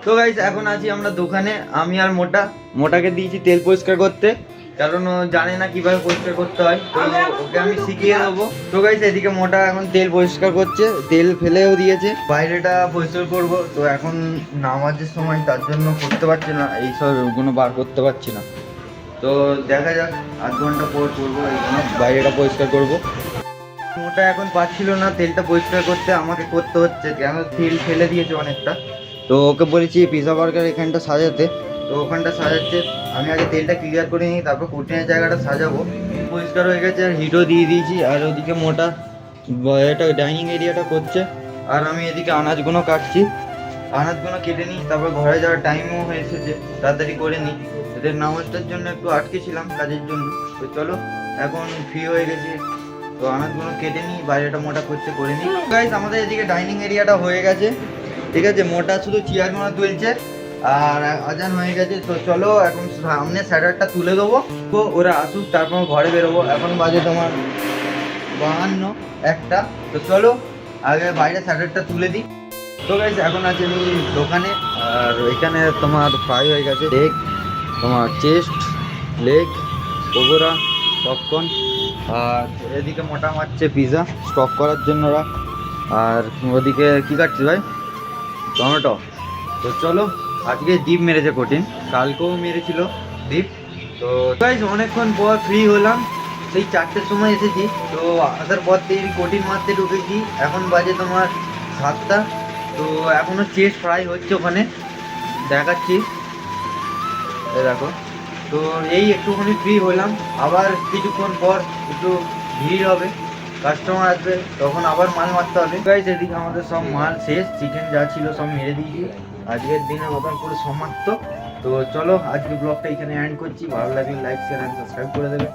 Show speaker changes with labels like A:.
A: তো গাইস এখন আছি আমরা দোকানে, আমি আর মোটাকে দিয়েছি তেল পরিষ্কার করতে, কারণ ও জানে না কিভাবে পরিষ্কার করতে হয়, তো ওকে আমি শিখিয়ে দেবো। তো গাইস এদিকে মোটা এখন তেল পরিষ্কার করছে, তেল ফেলেও দিয়েছে, বাইরেটা পরিষ্কার করব। তো এখন নামাজের সময়, তার জন্য করতে পারছি না, এইসব ওগুলো বার করতে পারছি না। তো দেখা যাক, আধ ঘন্টা পর করবো, এইগুলো বাইরেটা পরিষ্কার করব। মোটা এখন পাচ্ছিল না তেলটা পরিষ্কার করতে, আমাকে করতে হচ্ছে, কেন তেল ফেলে দিয়েছে অনেকটা। তো ওকে বলেছি পিৎজা বার্গার এখানটা সাজাতে, তো ওখানটা সাজাচ্ছে। আমি আগে তেলটা ক্লিয়ার করে নিই, তারপর কঠিনের জায়গাটা সাজাবো। পরিষ্কার হয়ে গেছে আর হিটও দিয়ে দিয়েছি। আর ওদিকে মোটা এটা ডাইনিং এরিয়াটা করছে, আর আমি এদিকে আনাজগুলো কাটছি। আনাজগুলো কেটে নিই, তারপর ঘরে যাওয়ার টাইমও হয়ে এসেছে, তাড়াতাড়ি করে নিই। এদের নামাজটার জন্য একটু আটকে ছিলাম কাজের জন্য। তো চলো এখন ফ্রি হয়ে গেছি, তো আনাজগুলো কেটে নিই, বাইরেটা মোটা করতে করে নিই। গাইস আমাদের এদিকে ডাইনিং এরিয়াটা হয়ে গেছে, ঠিক আছে। মোটা শুধু চেয়ারগুলো তুলছে আর আজান হয়ে গেছে। তো চলো এখন সামনে স্যাটারটা তুলে দেবো, তো ওরা আসুক, তারপর ঘরে বেরোবো। এখন বাজে তোমার 52 একটা। তো চলো আগে বাইরে স্যাটারটা তুলে দিই। তো গাইস এখন আছে আমি দোকানে, আর এখানে তোমার ফ্রাই হয়ে গেছে লেগ, তোমার চেস্ট, লেগ, পকোড়া, পপকর্ন। আর এদিকে মোটা মারছে পিৎজা স্টক করার জন্য রাখ। আর ওদিকে কি কাটছিস ভাই? টমেটো। তো চলো, আজকে ডিপ মেরেছে কঠিন, কালকেও মেরেছিল ডিপ। তো গাইস অনেকক্ষণ পর ফ্রি হলাম, সেই 4টের সময় এসেছি। তো আসার পর থেকে কঠিন মারতে ঢুকেছি, এখন বাজে তোমার 7টা। তো এখনো চেস্ট ফ্রাই হচ্ছে ওখানে, দেখাচ্ছি, এই দেখো। তো এই একটুখানি ফ্রি হলাম, আবার কিছুক্ষণ পর একটু ভিড় হবে, কাস্টমার আসবে, তখন আবার মাল মারতে হবে। গাইস এদিকে আমাদের সব মাল শেষ, চিকেন যা ছিল সব মেরে দিয়েছি, আজকের দিনের মতন করে সমাপ্ত। তো চলো আজকে ব্লগটা এখানে এন্ড করছি, ভালো লাগলে লাইক শেয়ার এন্ড সাবস্ক্রাইব করে দেবে।